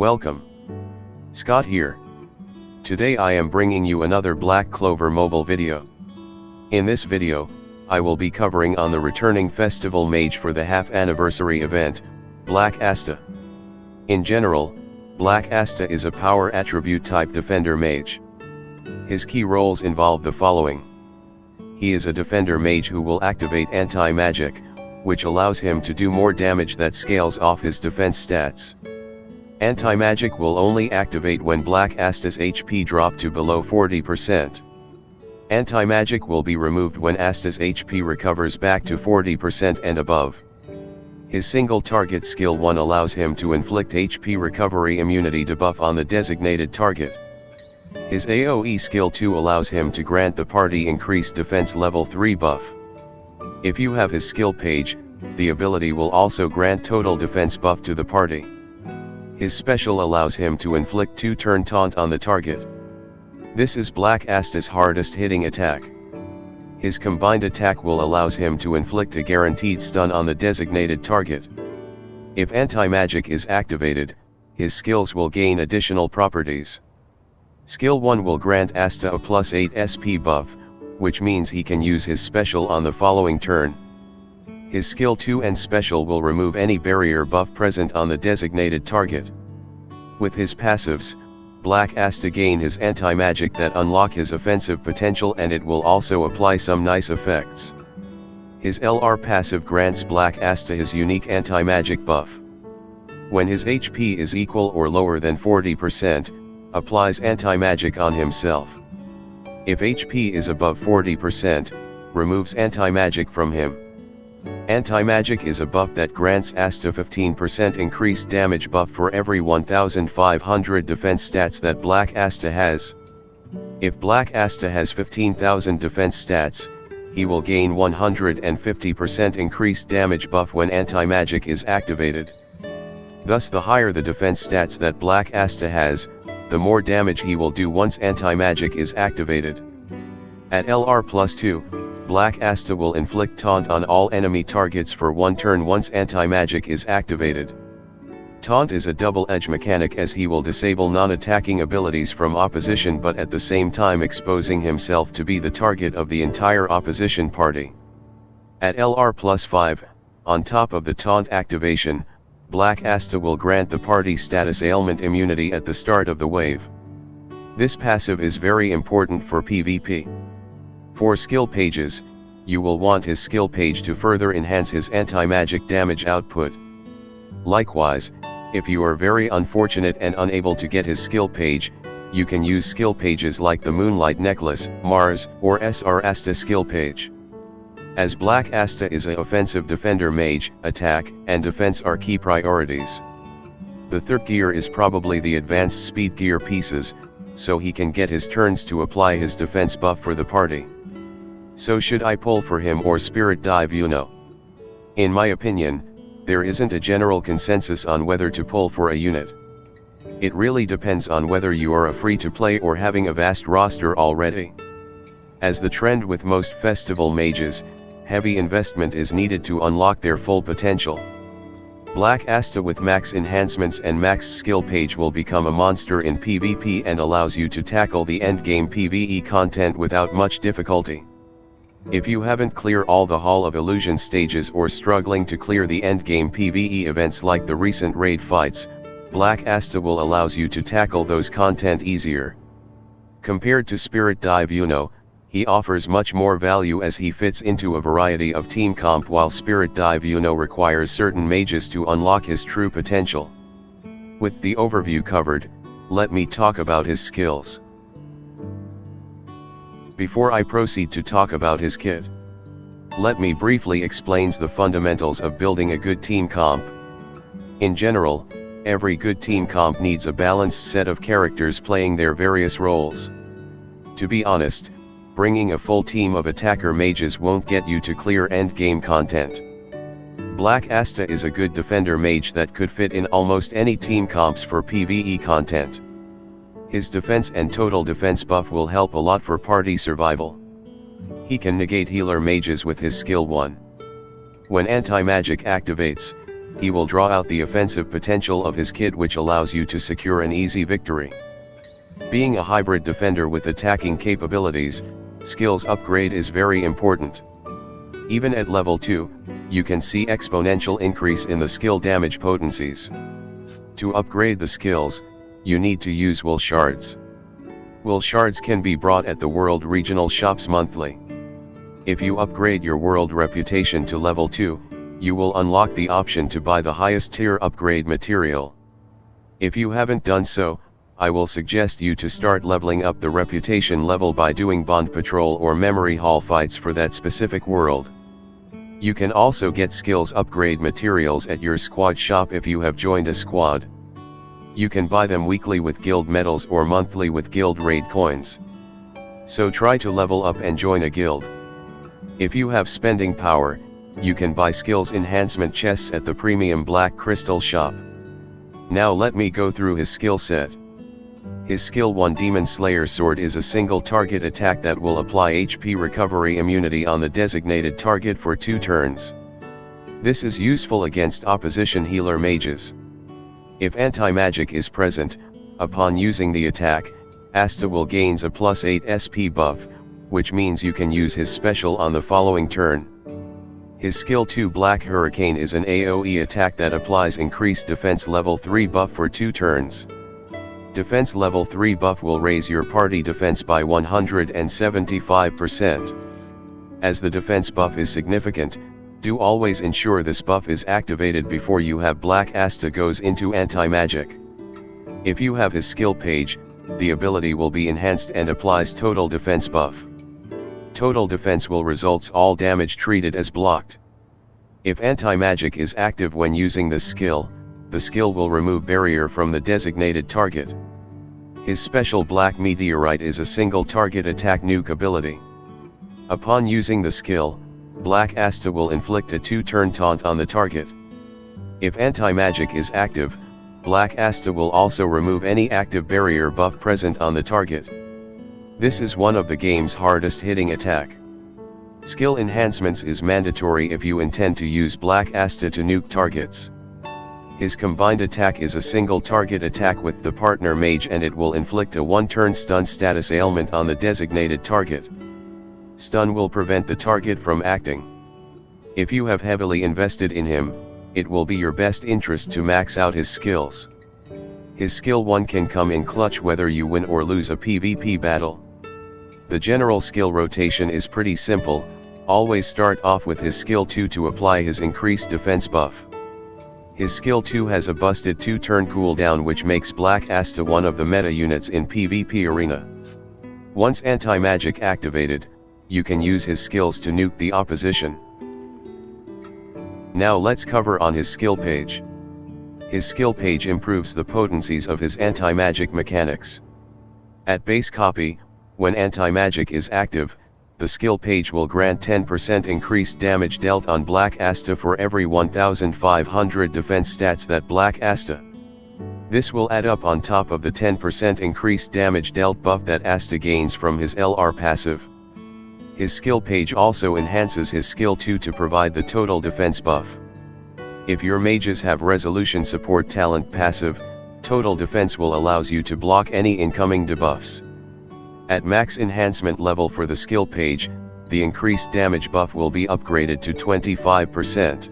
Welcome. Scott here. Today I am bringing you another Black Clover mobile video. In this video, I will be covering on the returning festival mage for the half anniversary event, Black Asta. In general, Black Asta is a power attribute type defender mage. His key roles involve the following. He is a defender mage who will activate anti-magic, which allows him to do more damage that scales off his defense stats. Anti-magic will only activate when Black Asta's HP drop to below 40%. Anti-magic will be removed when Asta's HP recovers back to 40% and above. His single target skill 1 allows him to inflict HP recovery immunity debuff on the designated target. His AoE skill 2 allows him to grant the party increased defense level 3 buff. If you have his skill page, the ability will also grant total defense buff to the party. His special allows him to inflict 2-turn taunt on the target. This is Black Asta's hardest hitting attack. His combined attack will allows him to inflict a guaranteed stun on the designated target. If anti-magic is activated, his skills will gain additional properties. Skill 1 will grant Asta a plus 8 SP buff, which means he can use his special on the following turn. His skill 2 and special will remove any barrier buff present on the designated target. With his passives, Black Asta gain his anti-magic that unlock his offensive potential, and it will also apply some nice effects. His LR passive grants Black Asta his unique anti-magic buff. When his HP is equal or lower than 40%, applies anti-magic on himself. If HP is above 40%, removes anti-magic from him. Anti-magic is a buff that grants Asta 15% increased damage buff for every 1500 defense stats that Black Asta has. If Black Asta has 15,000 defense stats, he will gain 150% increased damage buff when anti-magic is activated. Thus, the higher the defense stats that Black Asta has, the more damage he will do once anti-magic is activated. At LR plus 2, Black Asta will inflict taunt on all enemy targets for 1 turn once anti-magic is activated. Taunt is a double-edged mechanic, as he will disable non-attacking abilities from opposition, but at the same time exposing himself to be the target of the entire opposition party. At LR plus 5, on top of the taunt activation, Black Asta will grant the party status ailment immunity at the start of the wave. This passive is very important for PvP. For skill pages, you will want his skill page to further enhance his anti-magic damage output. Likewise, if you are very unfortunate and unable to get his skill page, you can use skill pages like the Moonlight Necklace, Mars, or SR Asta skill page. As Black Asta is an offensive defender mage, attack and defense are key priorities. The third gear is probably the advanced speed gear pieces, so he can get his turns to apply his defense buff for the party. So should I pull for him or spirit dive? In my opinion, there isn't a general consensus on whether to pull for a unit. It really depends on whether you are a free-to-play or having a vast roster already. As the trend with most festival mages, heavy investment is needed to unlock their full potential. Black Asta with max enhancements and max skill page will become a monster in PvP and allows you to tackle the endgame PvE content without much difficulty. If you haven't cleared all the Hall of Illusion stages or struggling to clear the endgame PvE events like the recent raid fights, Black Asta will allows you to tackle those content easier. Compared to Spirit Dive, he offers much more value as he fits into a variety of team comp, while Spirit Dive requires certain mages to unlock his true potential. With the overview covered, let me talk about his skills. Before I proceed to talk about his kit, let me briefly explain the fundamentals of building a good team comp. In general, every good team comp needs a balanced set of characters playing their various roles. To be honest, bringing a full team of attacker mages won't get you to clear endgame content. Black Asta is a good defender mage that could fit in almost any team comps for PvE content. His defense and total defense buff will help a lot for party survival. He can negate healer mages with his skill 1. When anti-magic activates, he will draw out the offensive potential of his kit, which allows you to secure an easy victory. Being a hybrid defender with attacking capabilities, skills upgrade is very important. Even at level 2, you can see exponential increase in the skill damage potencies. To upgrade the skills, you need to use wool shards. Wool shards can be bought at the world regional shops monthly. If you upgrade your world reputation to level 2, you will unlock the option to buy the highest tier upgrade material. If you haven't done so, I will suggest you to start leveling up the reputation level by doing bond patrol or memory hall fights for that specific world. You can also get skills upgrade materials at your squad shop if you have joined a squad. You can buy them weekly with guild medals or monthly with guild raid coins. So try to level up and join a guild. If you have spending power, you can buy skills enhancement chests at the premium Black Crystal shop. Now let me go through his skill set. His skill 1 Demon Slayer Sword is a single target attack that will apply HP recovery immunity on the designated target for 2 turns. This is useful against opposition healer mages. If anti-magic is present, upon using the attack, Asta will gains a +8 SP buff, which means you can use his special on the following turn. His skill 2 Black Hurricane is an AoE attack that applies increased defense level 3 buff for 2 turns. Defense level 3 buff will raise your party defense by 175%. As the defense buff is significant, do always ensure this buff is activated before you have Black Asta goes into anti-magic. If you have his skill page, the ability will be enhanced and applies total defense buff. Total defense will results all damage treated as blocked. If anti-magic is active when using this skill, the skill will remove barrier from the designated target. His special Black Meteorite is a single target attack nuke ability. Upon using the skill, Black Asta will inflict a 2-turn taunt on the target. If anti-magic is active, Black Asta will also remove any active barrier buff present on the target. This is one of the game's hardest hitting attack. Skill enhancements is mandatory if you intend to use Black Asta to nuke targets. His combined attack is a single target attack with the partner mage, and it will inflict a 1-turn stun status ailment on the designated target. Stun will prevent the target from acting. If you have heavily invested in him, it will be your best interest to max out his skills. His skill 1 can come in clutch whether you win or lose a PvP battle. The general skill rotation is pretty simple. Always start off with his skill 2 to apply his increased defense buff. His skill 2 has a busted 2-turn cooldown, which makes Black Asta one of the meta units in PvP arena. Once anti-magic activated, you can use his skills to nuke the opposition. Now let's cover on his skill page. His skill page improves the potencies of his anti-magic mechanics. At base copy, when anti-magic is active, the skill page will grant 10% increased damage dealt on Black Asta for every 1500 defense stats that Black Asta. This will add up on top of the 10% increased damage dealt buff that Asta gains from his LR passive. His skill page also enhances his skill 2 to provide the total defense buff. If your mages have resolution support talent passive, total defense will allows you to block any incoming debuffs. At max enhancement level for the skill page, the increased damage buff will be upgraded to 25%.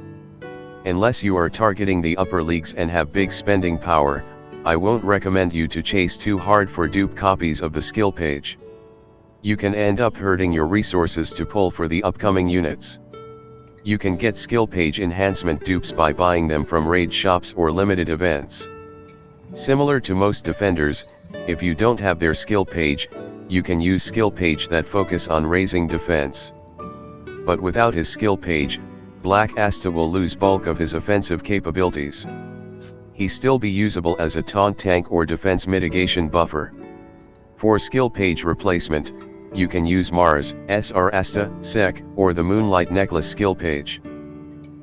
Unless you are targeting the upper leagues and have big spending power, I won't recommend you to chase too hard for dupe copies of the skill page. You can end up hurting your resources to pull for the upcoming units. You can get skill page enhancement dupes by buying them from raid shops or limited events. Similar to most defenders, if you don't have their skill page, you can use skill page that focus on raising defense. But without his skill page, Black Asta will lose bulk of his offensive capabilities. He still be usable as a taunt tank or defense mitigation buffer. For skill page replacement, you can use Mars, SR Asta, Sec, or the Moonlight Necklace skill page.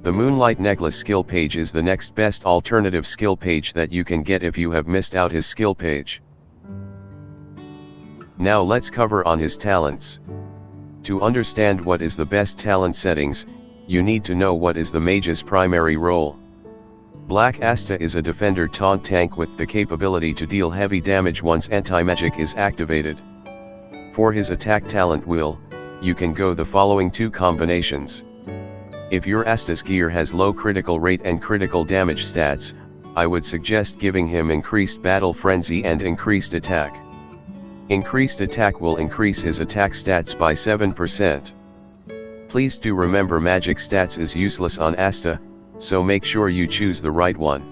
The Moonlight Necklace skill page is the next best alternative skill page that you can get if you have missed out his skill page. Now let's cover on his talents. To understand what is the best talent settings, you need to know what is the mage's primary role. Black Asta is a defender taunt tank with the capability to deal heavy damage once anti-magic is activated. For his attack talent wheel, you can go the following two combinations. If your Asta's gear has low critical rate and critical damage stats, I would suggest giving him increased battle frenzy and increased attack. Increased attack will increase his attack stats by 7%. Please do remember magic stats is useless on Asta, so make sure you choose the right one.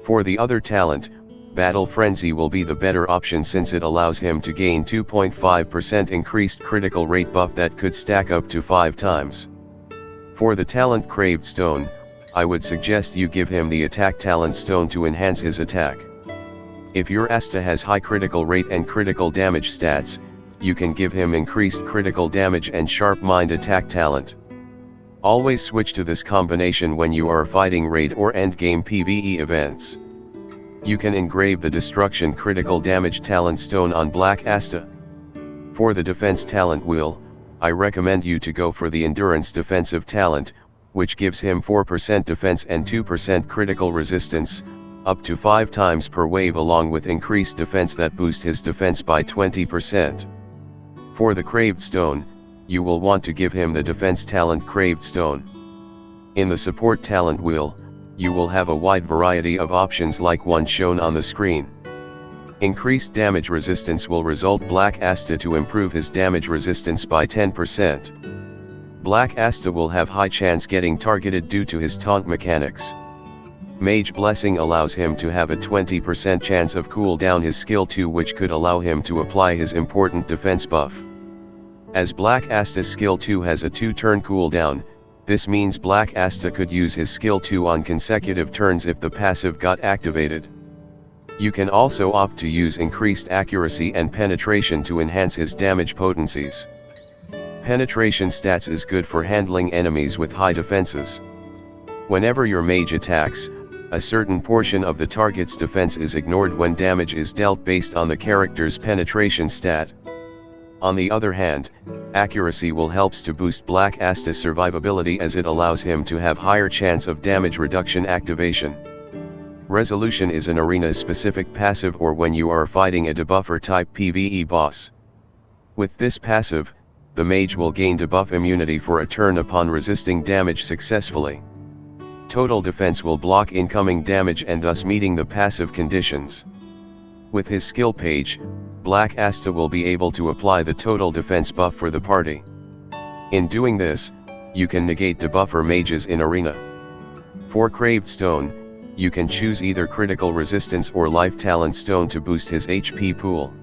For the other talent, Battle Frenzy will be the better option since it allows him to gain 2.5% increased critical rate buff that could stack up to 5 times. For the talent Craved Stone, I would suggest you give him the attack talent stone to enhance his attack. If your Asta has high critical rate and critical damage stats, you can give him increased critical damage and sharp mind attack talent. Always switch to this combination when you are fighting raid or endgame PvE events. You can engrave the Destruction Critical Damage Talent Stone on Black Asta. For the Defense Talent Wheel, I recommend you to go for the Endurance Defensive Talent, which gives him 4% defense and 2% critical resistance, up to 5 times per wave along with increased defense that boost his defense by 20%. For the Craved Stone, you will want to give him the Defense Talent Craved Stone. In the Support Talent Wheel, you will have a wide variety of options like one shown on the screen. Increased damage resistance will result Black Asta to improve his damage resistance by 10%. Black Asta will have high chance getting targeted due to his taunt mechanics. Mage Blessing allows him to have a 20% chance of cool down his skill 2, which could allow him to apply his important defense buff. As Black Asta's skill 2 has a 2-turn cooldown, this means Black Asta could use his skill 2 on consecutive turns if the passive got activated. You can also opt to use increased accuracy and penetration to enhance his damage potencies. Penetration stats is good for handling enemies with high defenses. Whenever your mage attacks, a certain portion of the target's defense is ignored when damage is dealt based on the character's penetration stat. On the other hand, accuracy will helps to boost Black Asta's survivability as it allows him to have higher chance of damage reduction activation. Resolution is an arena-specific passive or when you are fighting a debuffer type PvE boss. With this passive, the mage will gain debuff immunity for a turn upon resisting damage successfully. Total defense will block incoming damage and thus meeting the passive conditions. With his skill page, Black Asta will be able to apply the total defense buff for the party. In doing this, you can negate debuffer mages in arena. For Craved Stone, you can choose either critical resistance or life talent stone to boost his HP pool.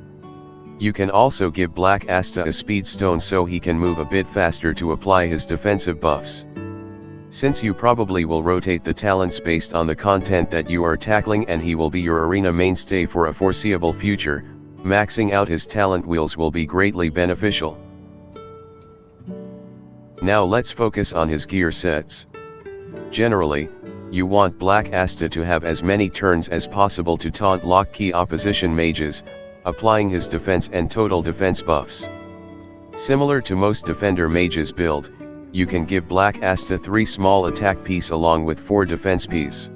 You can also give Black Asta a speed stone so he can move a bit faster to apply his defensive buffs. Since you probably will rotate the talents based on the content that you are tackling and he will be your arena mainstay for a foreseeable future, maxing out his talent wheels will be greatly beneficial. Now let's focus on his gear sets. Generally, you want Black Asta to have as many turns as possible to taunt lock key opposition mages, applying his defense and total defense buffs. Similar to most defender mages build, you can give Black Asta 3 small attack piece along with 4 defense piece.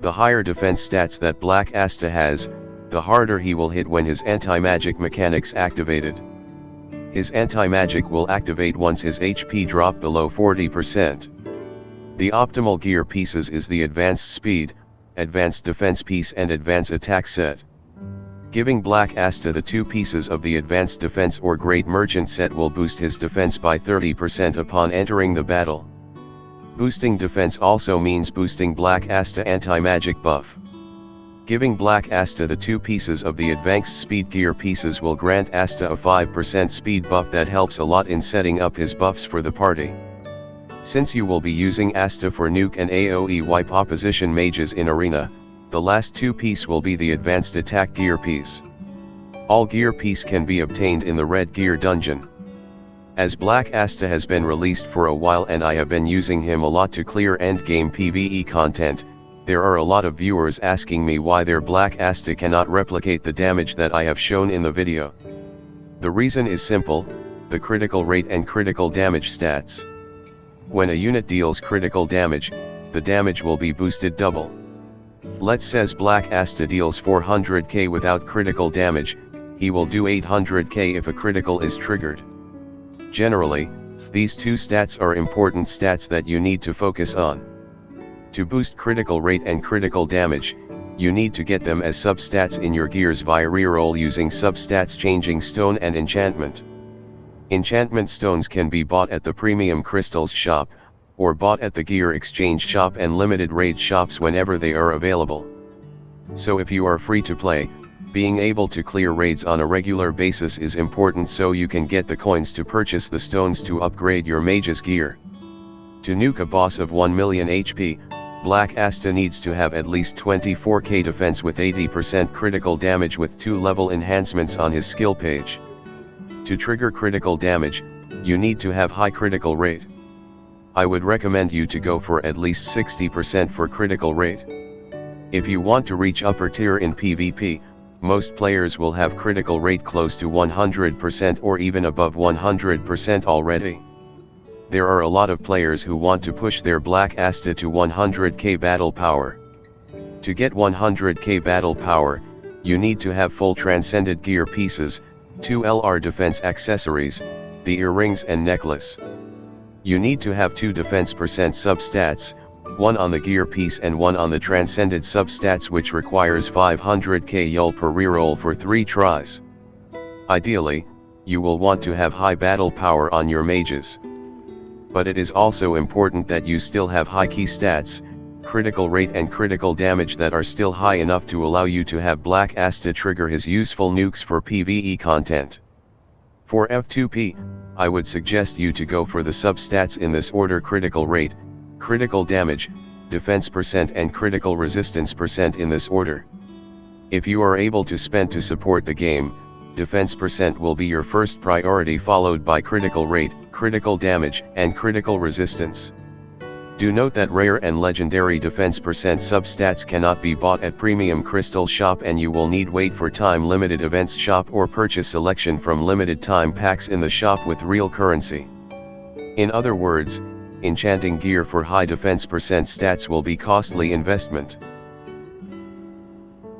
The higher defense stats that Black Asta has, the harder he will hit when his anti-magic mechanics activated. His anti-magic will activate once his HP drop below 40%. The optimal gear pieces is the Advanced Speed, Advanced Defense piece and Advanced Attack set. Giving Black Asta the 2 pieces of the Advanced Defense or Great Merchant set will boost his defense by 30% upon entering the battle. Boosting defense also means boosting Black Asta anti-magic buff. Giving Black Asta the 2 pieces of the Advanced Speed gear pieces will grant Asta a 5% speed buff that helps a lot in setting up his buffs for the party. Since you will be using Asta for nuke and AoE wipe opposition mages in arena, the last 2 piece will be the Advanced Attack gear piece. All gear piece can be obtained in the Red Gear dungeon. As Black Asta has been released for a while and I have been using him a lot to clear endgame PvE content, there are a lot of viewers asking me why their Black Asta cannot replicate the damage that I have shown in the video. The reason is simple, the critical rate and critical damage stats. When a unit deals critical damage, the damage will be boosted double. Let's says Black Asta deals 400k without critical damage, he will do 800k if a critical is triggered. Generally, these two stats are important stats that you need to focus on. To boost critical rate and critical damage, you need to get them as substats in your gears via reroll using substats changing stone and enchantment. Enchantment stones can be bought at the Premium Crystals shop, or bought at the Gear Exchange shop and limited raid shops whenever they are available. So if you are free to play, being able to clear raids on a regular basis is important so you can get the coins to purchase the stones to upgrade your mage's gear. To nuke a boss of 1 million HP, Black Asta needs to have at least 24k defense with 80% critical damage with 2 level enhancements on his skill page. To trigger critical damage, you need to have high critical rate. I would recommend you to go for at least 60% for critical rate. If you want to reach upper tier in PvP, most players will have critical rate close to 100% or even above 100% already. There are a lot of players who want to push their Black Asta to 100k battle power. To get 100k battle power, you need to have full transcended gear pieces, 2 LR defense accessories, the earrings and necklace. You need to have 2 defense percent substats, 1 on the gear piece and 1 on the transcended substats, which requires 500k YUL per reroll for 3 tries. Ideally, you will want to have high battle power on your mages. But it is also important that you still have high key stats, critical rate and critical damage that are still high enough to allow you to have Black Asta trigger his useful nukes for PvE content. For F2P, I would suggest you to go for the substats in this order: critical rate, critical damage, defense percent and critical resistance percent in this order. If you are able to spend to support the game, defense percent will be your first priority, followed by critical rate, critical damage and critical resistance. Do note that rare and legendary defense percent substats cannot be bought at Premium Crystal shop, and you will need wait for time limited events shop or purchase selection from limited time packs in the shop with real currency. In other words, enchanting gear for high defense percent stats will be costly investment.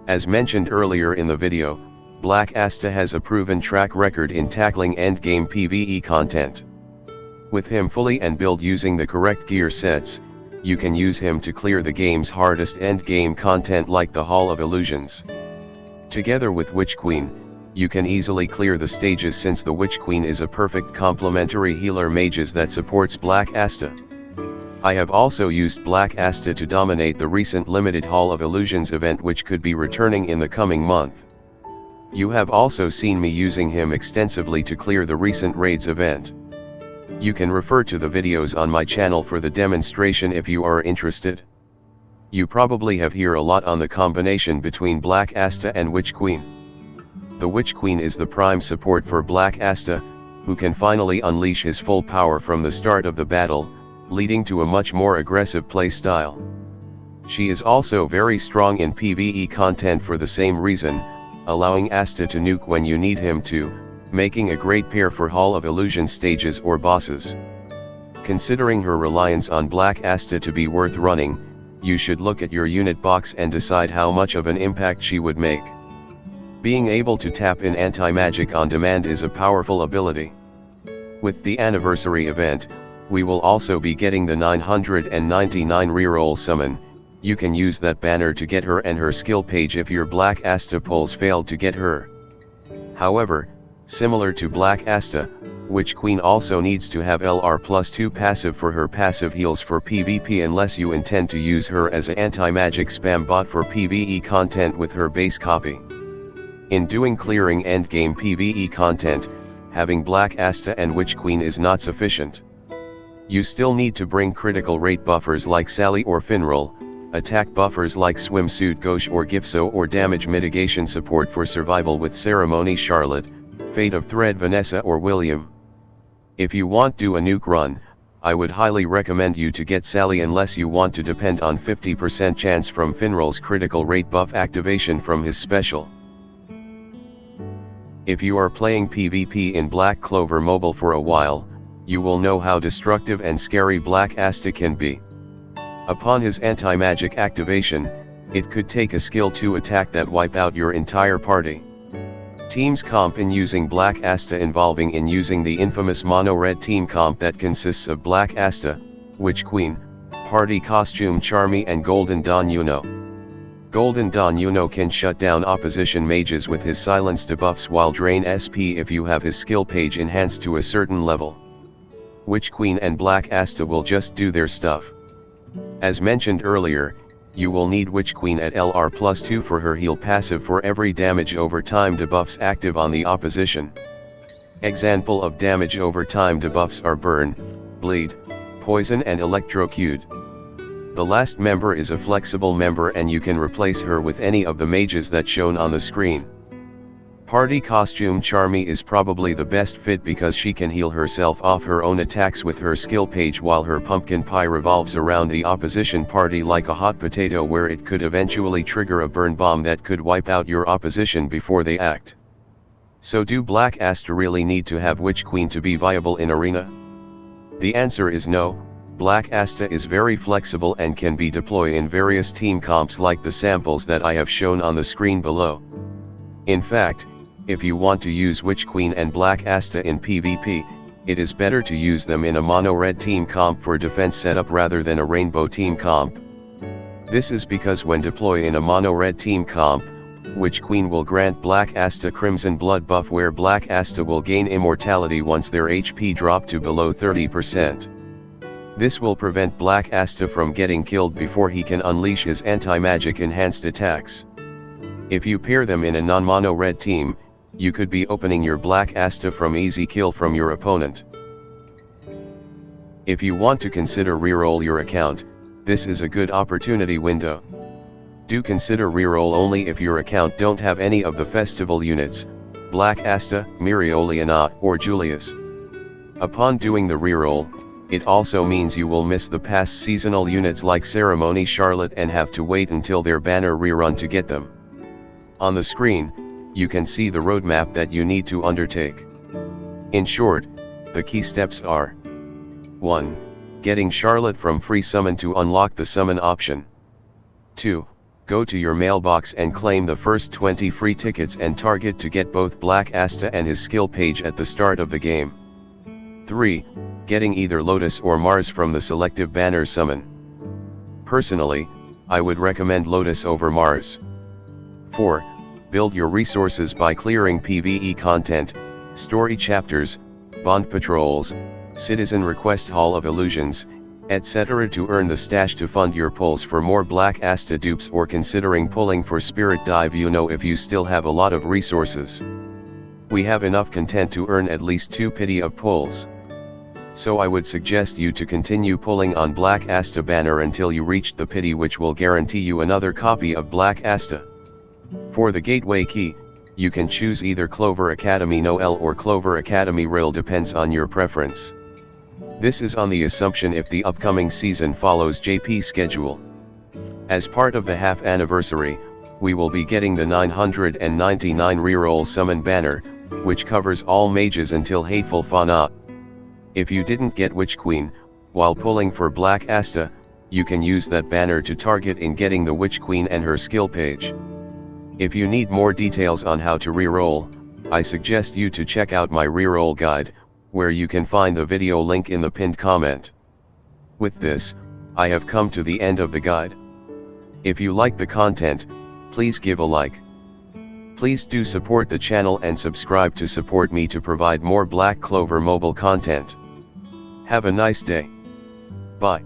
As mentioned earlier in the video, Black Asta has a proven track record in tackling endgame PvE content. With him fully and build using the correct gear sets, you can use him to clear the game's hardest endgame content like the Hall of Illusions. Together with Witch Queen, you can easily clear the stages, since the Witch Queen is a perfect complementary healer mages that supports Black Asta. I have also used Black Asta to dominate the recent limited Hall of Illusions event, which could be returning in the coming month. You have also seen me using him extensively to clear the recent raids event. You can refer to the videos on my channel for the demonstration if you are interested. You probably have heard a lot on the combination between Black Asta and Witch Queen. The Witch Queen is the prime support for Black Asta, who can finally unleash his full power from the start of the battle, leading to a much more aggressive playstyle. She is also very strong in PvE content for the same reason, allowing Asta to nuke when you need him to, making a great pair for Hall of Illusion stages or bosses. Considering her reliance on Black Asta to be worth running, you should look at your unit box and decide how much of an impact she would make. Being able to tap in anti-magic on demand is a powerful ability. With the anniversary event, we will also be getting the 999 reroll summon. You can use that banner to get her and her skill page if your Black Asta pulls failed to get her. However, similar to Black Asta, Witch Queen also needs to have LR+2 passive for her passive heals for PvP, unless you intend to use her as an anti-magic spam bot for PvE content with her base copy. In doing clearing endgame PvE content, having Black Asta and Witch Queen is not sufficient. You still need to bring critical rate buffers like Sally or Finral, attack buffers like Swimsuit Gauche or Gifso, or damage mitigation support for survival with Ceremony Charlotte, Fate of Thread Vanessa or William. If you want to do a nuke run, I would highly recommend you to get Sally, unless you want to depend on 50% chance from Finral's critical rate buff activation from his special. If you are playing PvP in Black Clover Mobile for a while, you will know how destructive and scary Black Asta can be. Upon his anti-magic activation, it could take a skill 2 attack that wipe out your entire party. Teams comp in using Black Asta involving in using the infamous mono-red team comp that consists of Black Asta, Witch Queen, Party Costume Charmy and Golden Dawn Yuno. Golden Dawn Yuno can shut down opposition mages with his silence debuffs while drain SP if you have his skill page enhanced to a certain level. Witch Queen and Black Asta will just do their stuff. As mentioned earlier, you will need Witch Queen at LR+2 for her heal passive for every damage over time debuffs active on the opposition. Example of damage over time debuffs are Burn, Bleed, Poison and Electrocute. The last member is a flexible member and you can replace her with any of the mages that shown on the screen. Party Costume Charmy is probably the best fit because she can heal herself off her own attacks with her skill page while her pumpkin pie revolves around the opposition party like a hot potato where it could eventually trigger a burn bomb that could wipe out your opposition before they act. So do Black Asta really need to have Witch Queen to be viable in Arena? The answer is no. Black Asta is very flexible and can be deployed in various team comps like the samples that I have shown on the screen below. In fact, if you want to use Witch Queen and Black Asta in PvP, it is better to use them in a mono-red team comp for defense setup rather than a rainbow team comp. This is because when deployed in a mono-red team comp, Witch Queen will grant Black Asta Crimson Blood buff where Black Asta will gain immortality once their HP drop to below 30%. This will prevent Black Asta from getting killed before he can unleash his anti-magic enhanced attacks. If you pair them in a non-mono red team, you could be opening your Black Asta from easy kill from your opponent. If you want to consider reroll your account, this is a good opportunity window. Do consider reroll only if your account don't have any of the festival units, Black Asta, Mirioliana or Julius. Upon doing the reroll, it also means you will miss the past seasonal units like Ceremony Charlotte and have to wait until their banner rerun to get them. On the screen, you can see the roadmap that you need to undertake. In short, the key steps are: 1. Getting Charlotte from free summon to unlock the summon option. 2. Go to your mailbox and claim the first 20 free tickets and target to get both Black Asta and his skill page at the start of the game. 3. Getting either Lotus or Mars from the selective banner summon. Personally, I would recommend Lotus over Mars. 4. Build your resources by clearing PVE content, story chapters, bond patrols, citizen request hall of illusions, etc. to earn the stash to fund your pulls for more Black Asta dupes or considering pulling for Spirit Dive if you still have a lot of resources. We have enough content to earn at least 2 pity of pulls. So I would suggest you to continue pulling on Black Asta banner until you reach the pity, which will guarantee you another copy of Black Asta. For the gateway key, you can choose either Clover Academy Noel or Clover Academy Reroll, depends on your preference. This is on the assumption if the upcoming season follows JP schedule. As part of the half anniversary, we will be getting the 999 reroll summon banner, which covers all mages until Hateful Fauna. If you didn't get Witch Queen, while pulling for Black Asta, you can use that banner to target in getting the Witch Queen and her skill page. If you need more details on how to reroll, I suggest you to check out my reroll guide, where you can find the video link in the pinned comment. With this, I have come to the end of the guide. If you like the content, please give a like. Please do support the channel and subscribe to support me to provide more Black Clover mobile content. Have a nice day. Bye.